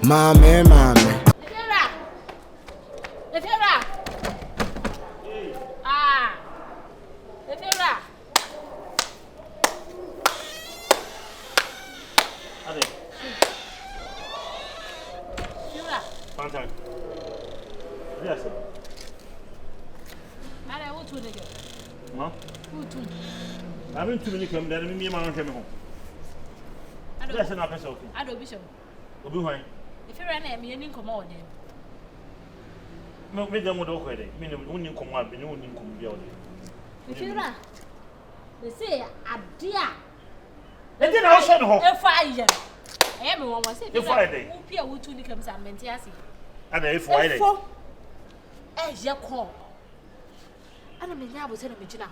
Mommy. Yes, sir. I want to nigga. Huh? Who to? I mean, 2 minutes come there, me and my came home. I don't. That's an episode. I don't be sure. Obi why? If you run at me, you come out there. No, me them would okay. Me no wouldn't come up, me no wouldn't come be out If you run, they say a dear. And then I'll send home. A fire. Everyone was saying, if Friday. Who Pierre would to become some mentiasi. And if Friday. As your call. I don't mean, I was telling me now.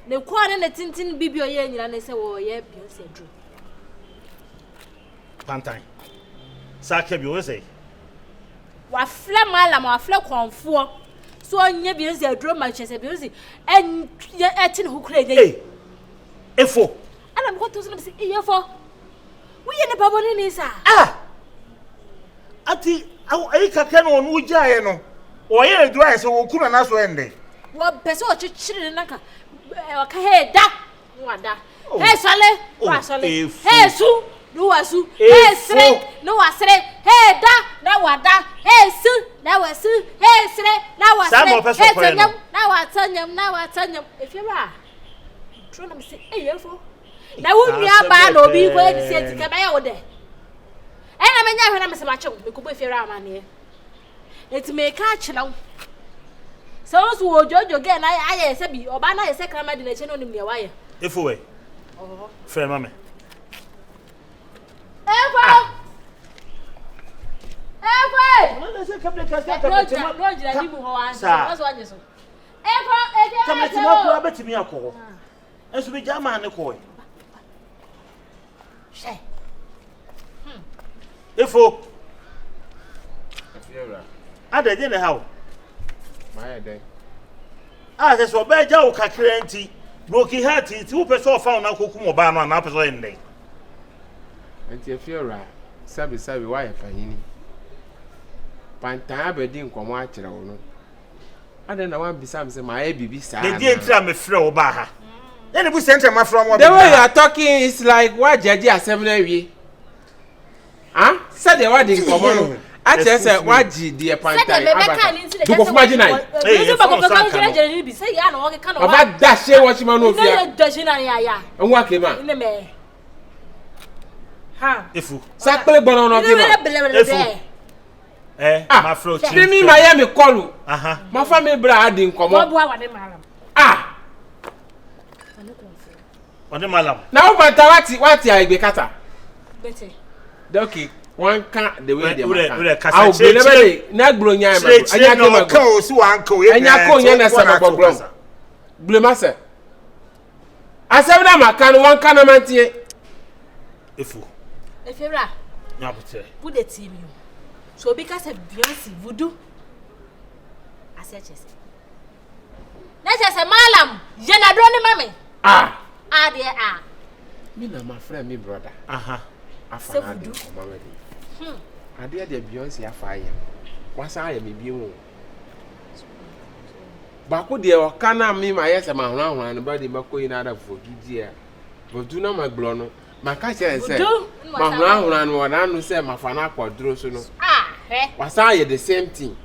The quarter and the tintin bibio yen, and they say, oh, yeah, Beyonce drew. Pantine. Sake bi say. Wa fla malam wa fla konfo. So anya Beyonce drew my chest Beyonce and etin who crazy. Hey. Efo. And I'm going to say, Efo. We in the baboni ni sa. Ah. Ati I kaka no onu jae no. Oye dry so wo kuna na so ende. Wo pese o chichiri naka. Wa ka he da. Wa da. Hey sale, wa sale. Hey su, no wa su. Hey sre, no wa sre. Hey da, na wa da. Hey su, na wa su. Hey sre, na wa sre. Hey tanyam, na wa tanyam. If you are trying to say, hey Efo. Na wo nua ba na obi ko e se tika ba ya wo de. E na menya hwe na me se ma chew me ko bo efiera amane. It make a chillow. So, Jojo again, I said, Obana is second in the channel in the wire. If away. Oh, fair mamma. Ever! Ada dey na how my day se so be ja wo kakra nti broken heart nti wo pese ofa na kokum oba no na pese ende nti efiora sabi why fahini pantan abedi nkomo a kire wo no ada na wan bisa me my bibi sa na dey ntira me frɛ wo ba ha na bu center ma from wo the way you are talking is like what jeje asem na wie said the word nkomo no Ati say waji die pantai abata. Duko fuma jina yi. Eh, bako kan jira jira bi say ya na wo kan o. Oba dashe wo chima no fia. No dashe na ya. Enwa kema. Ine me. Ha. Efu. Sakpele gbono no kema. Efu. Ma fro chi. Bi mi Miami call. Aha. Ma fa me bra adi nkomo. Mo bua wa de malam. Ode malam. Na wo banta wati aigbe kata. Bete. Okay. One can the way they are. I'll be never na gbronya ma. Anya ke ka o si wan ka o ye. Anya ko nya na se gbogbo. Blema se. Asem na maka no wan kana mantie. Efu. Efera. Nya bote. Put the TV. So because of Beyonce voodoo. Aseche se. Na se malam, je na do ni mame. There. Me na my friend me brother. Aha. Afa na do. Ade de Beyonce afa yem. Wasa ayem bi wo. Ba ko de o kana me ma yesa ma hwan no ba de makoyi na da fogidi a. Vodu na magblo no. Maka chere se. Ma hwan no na no se ma fa na akwadro so no. Wasa aye the same thing.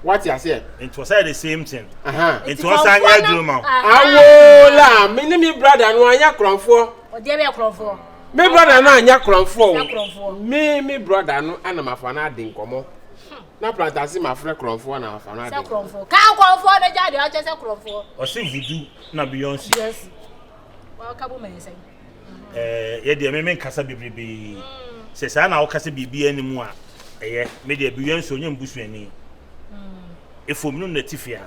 What you say? It was the same thing. It was anya drama. Awola, me brother no anya kronfo. O de be kronfo. Me brother no anya kronfo. Me brother no ana mafa na ade nkomo. Na plantasi ma frɛ kronfo na mafa na ade. Se kronfo. Ka kronfo na jade o che se kronfo. O se voodoo na Beyonce. Yes. Wa ka bo me say. Ye de me nkasa bebrebe. Se sa na o kasa bibi animu a eye me de Beyonce onye mbusuani. Efom no natifia.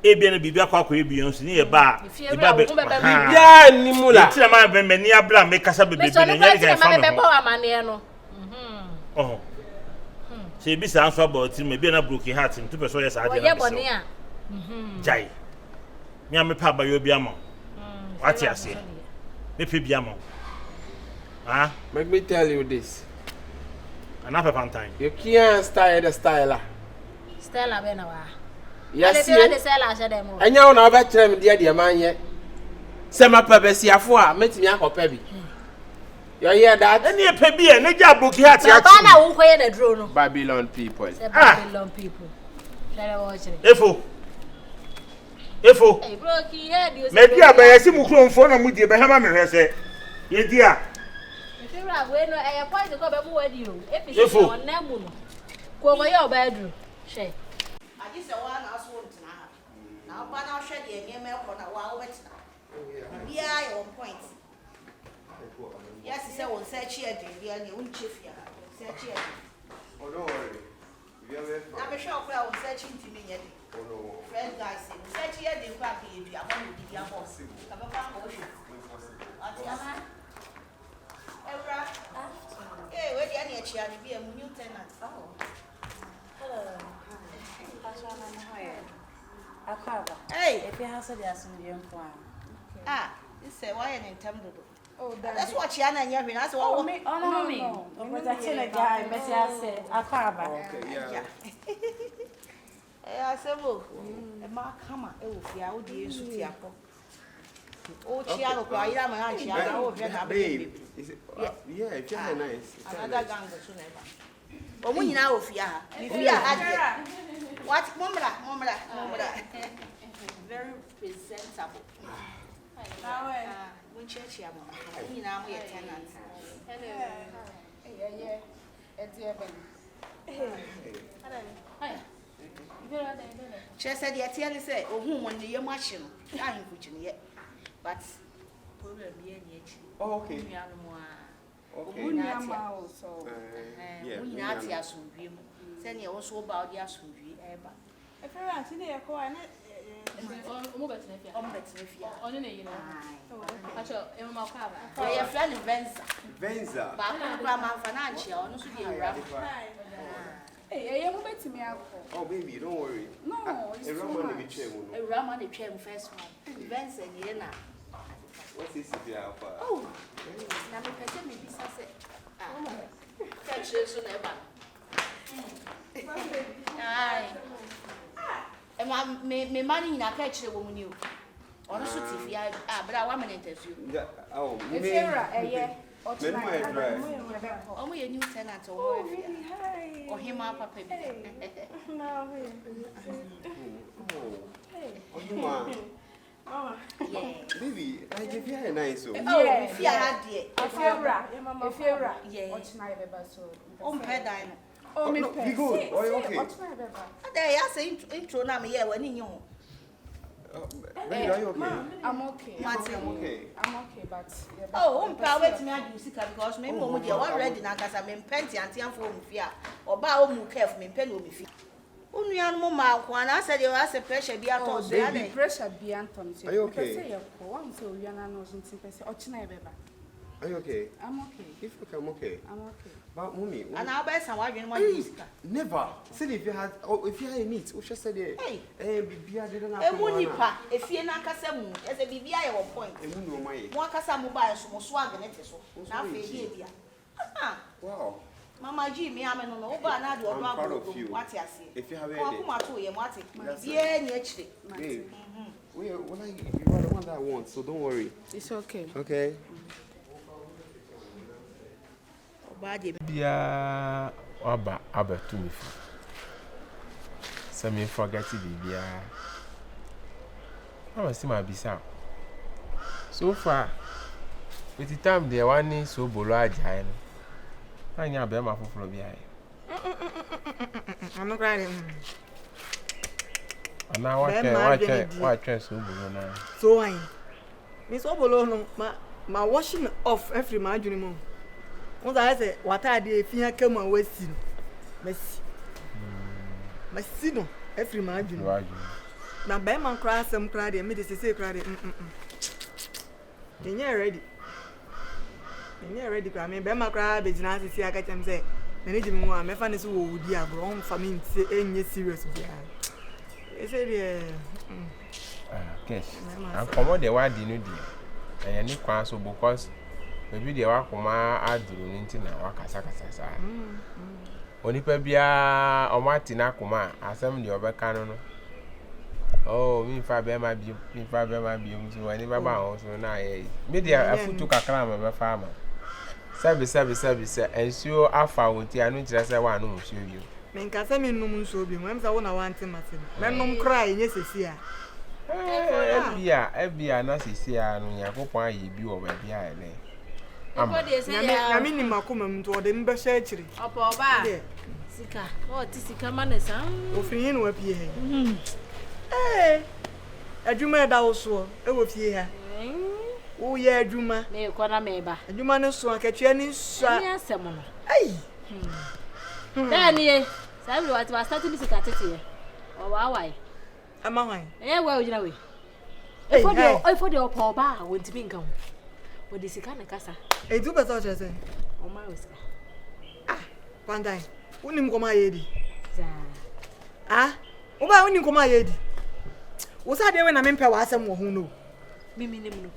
Ebia na bibi akwa Beyonce ni e ba be. Bibia animu la. Ntira ma be mani abra me kasa bebrebe na nya de fa me. Oh. Se bi sa anso about me bi na broken heart nto person yes ade na. Boni a. Jai. Me am pa ba yo bi ama. Ati ase. Me pe bia mo. Ah, Make me tell you this. anape pantan. You can't style the styler. Stella bena wa. Yes, Ale de Stella sha dem. enya wo na obekyerem de man ye. Se ma pebesiafo a metimi akopa bi. You hear that? Any pe bia na ja boki ati Ba ati. na wo koye na duro no. Babylon people. Babylon people. Share watch it. Efo. Hey bro, ki head you. Me dia ba yesi mu kronfo na mu die be hama me hwese. Ye dia. Fira we no e point ko be mu wadi o. Efi on na mu no. Ko ko ye oba duro. She. Aji se wa na aso ntina ha. Na oba na hwe de enye me ko na wa wo betina. Bia ye on point. Yes, say won search here de bia ne won chefia. Search here. Oh, don't worry. You have it. Na be sure okra won search ntimi nye de. Oh, no. Friend guys say search here de kwa ka ye dua ba no di dia boss. Ka ba fa ko hwe. Ati ama. Evra. Eh, we dia ne echi ani bia mu new tenant. Oh. Akaba. Hey. If you have said there's some young one. Ah, this say why an intemdo. Oh, That's what Chiana and Yavin. That's what me. Oh, no, me. I'm protecting a guy. Messi, I said, Akaba. Okay, yeah. I said, well, a mark hammer, oh, yeah, oh, dear, Sutiaco. Oh, Chiago, I am an Chiago, oh, Babe, is it? Yeah, it's very nice. another gang soon ever. Oh, we now, Fia. What, Momra? Very presentable. When church, we now we are tenants. Yeah. It's your She said, "Yeah, tell us, oh, whom on the machine, I am pushing yet, but problem be any Oh, okay. okay. Okay. Also. Yeah. We not here soon. Send you also about the soon. If you're not today, I call it. Only you know. Actually, I'm my car. So your friend Venza, Venza. but grandma financial, no, so you're right. Hey, you went to me. Oh, baby, don't worry. No, it's Everyone too will be much. chairman. A Raman the chair first one. Venza and Yena. What's this? Oh, now me person me bisa say. Catch you soon ever. Aye. Me money na catch the woman you. On so TV but I want an interview. Oh, If you're a yeah. Then my drive. Oh, we a new tenant Oh, or really? Hi. or him up papa. No, Oh, you man. Yeah. Baby, I give you a nice one. Oh, if you had dear. If you're right, Yeah. what's my baby? So, Pay dime. oh, me no, we good. Oh, you okay? What's my baby? There, I say intro now, yeah, when you know. Baby, are you okay? I'm okay. Martin. I'm okay. I'm okay, but. Oh, wait me and you see because me mom dear one ready na kasa me penti anti am for mfia. Oba o mu careful me pen o me fi. Unu ya no ma kwa na said you has a pressure be at all. Baby, pressure be Anton. Are you okay? Say one so we are not something person. Ochina beba. Are you okay? I'm okay. If you come, okay. I'm okay. But mommy, And I buy some one music. never. Said if you had, if you had a need, we just said it. Hey. Baby, I didn't have. E mu nipa, e fie na kasa mu. E se bibia ye one point. No, my. Mo kasa mu ba so mo swag na te so. Na fe die bia. Wow. Mama G me am no no ba na de odo I'm proud of you. What ase? If you have Ko any. kuma to ye mo ate. Yes, Bia ni akire. Babe, you are the one that I want, so don't worry. It's okay. Okay. Bia aba abatu me fi. So me forget it bia. I was see my bisa. So far with the time they one so bolo agile. Anya be ma foforo bia. I'm not crying. Ana watch so bolo na. So I. Miss Obolo no ma washing off every margin mo. Once I say what I did if you come and waste you. Messi. Messi no every margin. Na be man cry some cry dey me dey say cry dey. You're ready. You're ready cry me be man cry be jina say aka chem say na ne jimi mo me fa ne so wo wudi agro on fa me say enye serious bia. E say dey Cash. And come on the one di no di. any kwan so because maybe the wakoma aduru nti na wakasa kasa sa onipa bia o matina kuma asem de obeka no oh mi fa be ma bi so ani baba ho so na ye media afutu kakra ma be fa ma sabi ensuo afa wonti anu kire se wa anu musuo bi men ka se men num nsuo bi mo emza wo na wanti mate men num kra enye sesi a ebia na sesi a no yakopon aye bi wo ba bia ele na mi ni makoma mtu ode mbe sha akiri opa oba sika o ti sika manesa ofin yin wa pie he adwuma da wo so e wo fie ha wo ye adwuma me ko na me ba adwuma ne so akatwa ni sua ni asem no ai dani e sabi what was start to sika tete o wa wai ama hwan wa ojina we e for the opa oba wonti bi nkan wo de sika na kasa e du beta o chese o ma o sika pandai unim koma yedi za wo ba unim koma yedi wo sa de we na mempe wa asem wo hu no mimi nim no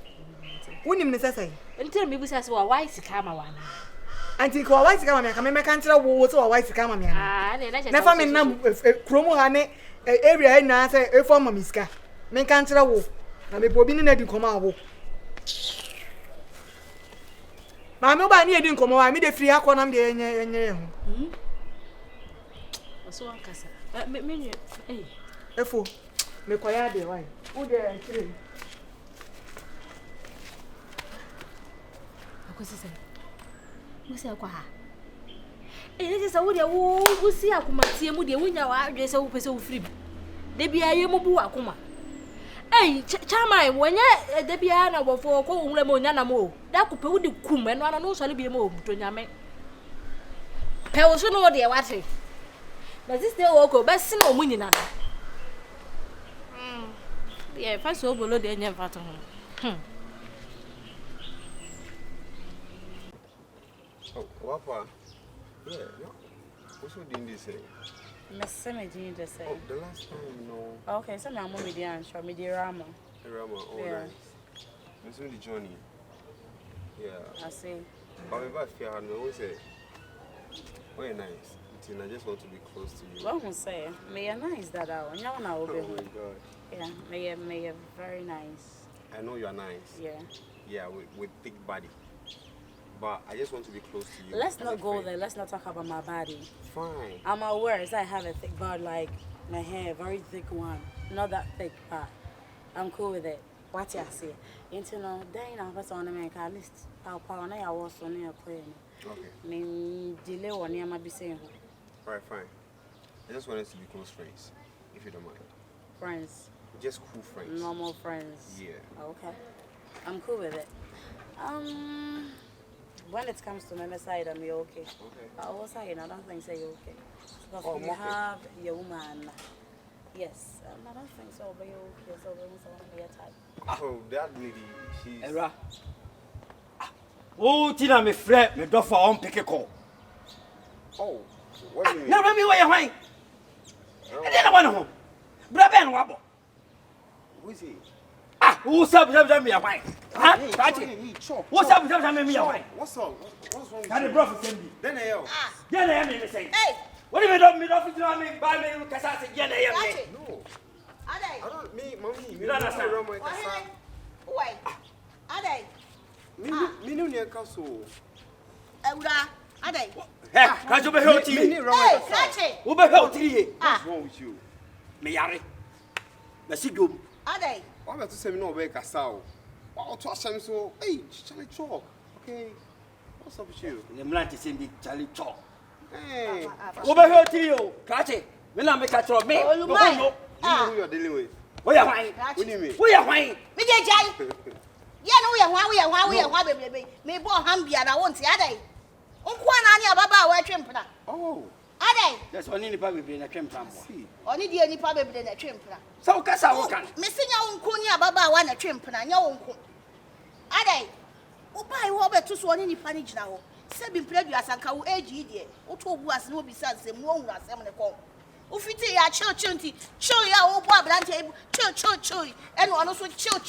unim ne sesai enti me busa se wa wai sika ma wana anti ko wai sika ma me ka me kan kira wo so wa wai sika ma me na fa me na kromo ha ne area na se e form ma sika me kan kira wo na me bobi ni na di koma wo ma me ba ni edi nkomo wa me de free akọ na me de enye ho so an kasa me efo me koya de wai wo de kire akwese musi akwa ha ene se wo de wo busi akomatie mu de wonya wa adwe se wo pese wo free de bia ye mu bu akoma chama wonye de bia na bofo ko nwure mo nya na mo da ko pe wo de kum eno ana no so le bia mo to nyame pe wo so no de wate na this day wo ko be sin o mu nyina na yeah fa so bolo de nya fato Oh, Wapa. Yeah, what's what doing this? Oh, the last time, no. Okay, so I'm moving down, show me the Rama. Rama, oh, Yeah. nice. It's really Johnny. Yeah. I see. But if I fear, I know, say, very nice. I just want to be close to you. What I'm saying, may you nice that out. You know now, Oh my God. yeah, may you very nice. I know you're nice. Yeah. Yeah, with big body. But I just want to be close to you. Let's not go there. Let's not talk about my body. Fine. I'm aware I have a thick body, like my hair, very thick one. Not that thick, but I'm cool with it. What you say? Into no, then I'm person on America. At least I'll probably I was on your plane. Okay. Me delay one year, might be saying. Alright, fine. I just want us to be close friends, if you don't mind. Friends. Just cool friends. Normal friends. Yeah. Okay. I'm cool with it. When it comes to my side, I'm okay. Okay. I was saying, I don't think so you're okay. Because Oh, you okay. have your woman. Yes. I don't think so, but you're okay. So we want to be a type. Oh, that lady, she's... Era. Oh, Tina, me friend, me do for on pick a call. Oh, what do you mean? Now, me where you hang. And then I want home. Braben wabble. Who is he? Who's up me a wine? Huh? Hey, Catch hey, it. hey, chop. What's up me a wine? What's up? What's wrong with Can you? the brother send me? Then I am. Yeah, I am in the same. Hey, What do you mean, me don't know me by me? Because I said, yeah, I am. Kachi. No. Ade. I don't, mommy, You don't understand. Wahene. Wait. Ade. Me no near castle. Ewura. Ade. Hey, can't you be held to Me you? wrong Hey, with castle. Kachi. Who be held to you? What's wrong with you? Me yari. Me see you. Ade. Why am I to say me no be castle? Why to asem so? Hey, Charlie talk. Okay. What's up with you? The man to send the Charlie talk. Hey. Who be held to you? Catch it. Me not make a trouble. Me. Olumai. Do you know who you're dealing with? Where you wine? What do you mean? Where you wine? Me dey jai. Ye no we hwa bebrebe. Me bo ham bia na won ti ade. Nkwa na ani ababa wa twempna. Oh, Ade. That's only the people be na twem tambo. see. Oni die nipa bebrebe na twempna. So kasa wo kan. Me sinya wonko ni ababa wa na twempna nya wonko. Ade. Obai wo beto so oni nipa ni gina ho. Se bi mpre duasanka wo age die. Wo to obu ase no bi sanse mu ohuru asem ne kom. Ufiti ya chill ya wo bo abrante chill eno ono so chill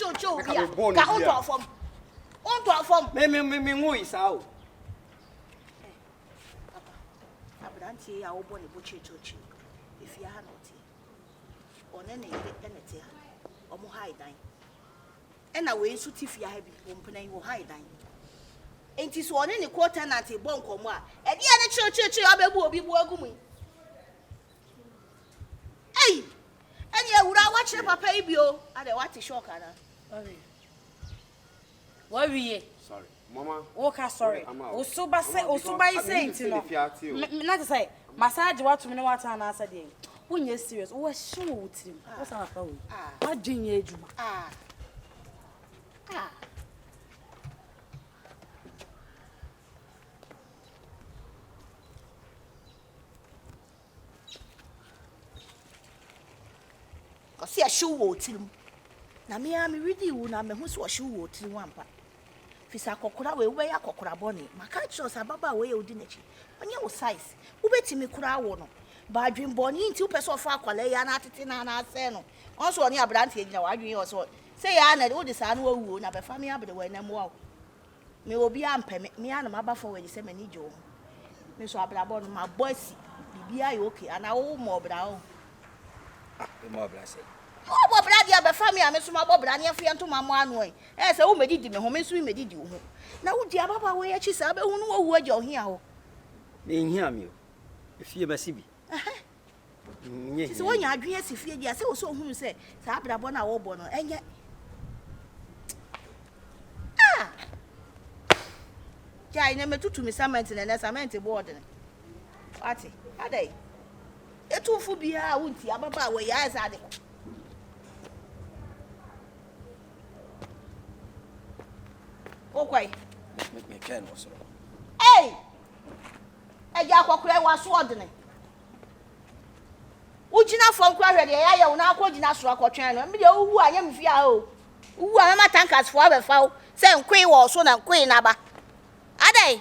bia ka ho to fom On to form. Me who is out. Papa, Abranti, I will born a butcher church. If you are not here. On any energy, or more high dine. And away so if you have been opening your high dine. Ain't this one any quarter not a bon comma, and the other church, will be welcoming. Hey! And you would I watch Papa Bio and I want to shock her. What we? Sorry, Mama. Okay, sorry. Osuba say, Osuba is saying to me. Not to say, massage what to me what I answered him. When you're serious, what's sure with him? What's our phone? What do you do? See a shoe wood till na me am ready you na me who so shoe wood till one pa. Fisa kokora we we akokora boni. Maka chos ababa we odi nachi. Onye wo size. Wo betimi kura wo no. Ba dwen boni nti wo pese ofa akwale ya na atete na na ase no. Onso oni abrante agina wa dwen yo so. Say ya na wo de sa na wuo na be fa me abede we na mo awo. Me obi ampe me ya na maba for we se mani jo. Me so abrabo no ma bossy. Bibia yo okay ana wo mo bra o. Mo bra say. Oh, brother, ya be family am so ma bo bra ne afia ntoma mo anu e. Eh se wo medidi me ho me so medidi wo ho. Na wo di ababa we ya chi sa be hu no wo agya ohia ho. Me nhia me o. Efie basi bi. Nye. Se wo nya adwen asifie dia se wo so hu se sa abrabo na wo bo no enye. Ah. Ja ina metutu mi cement na cement board ne. Ati, adai. Etufu bia wunti ababa we ya sa de. Okay. Me can also. Hey! Eja kwakura wa so odene. Ujina fom kwa hwede ya ya una akogina so akotwen no. Me de uwu anya mfia o. Uwu ama tankers fo abefa o. Se nkwe wo so na nkwe na ba. Adai.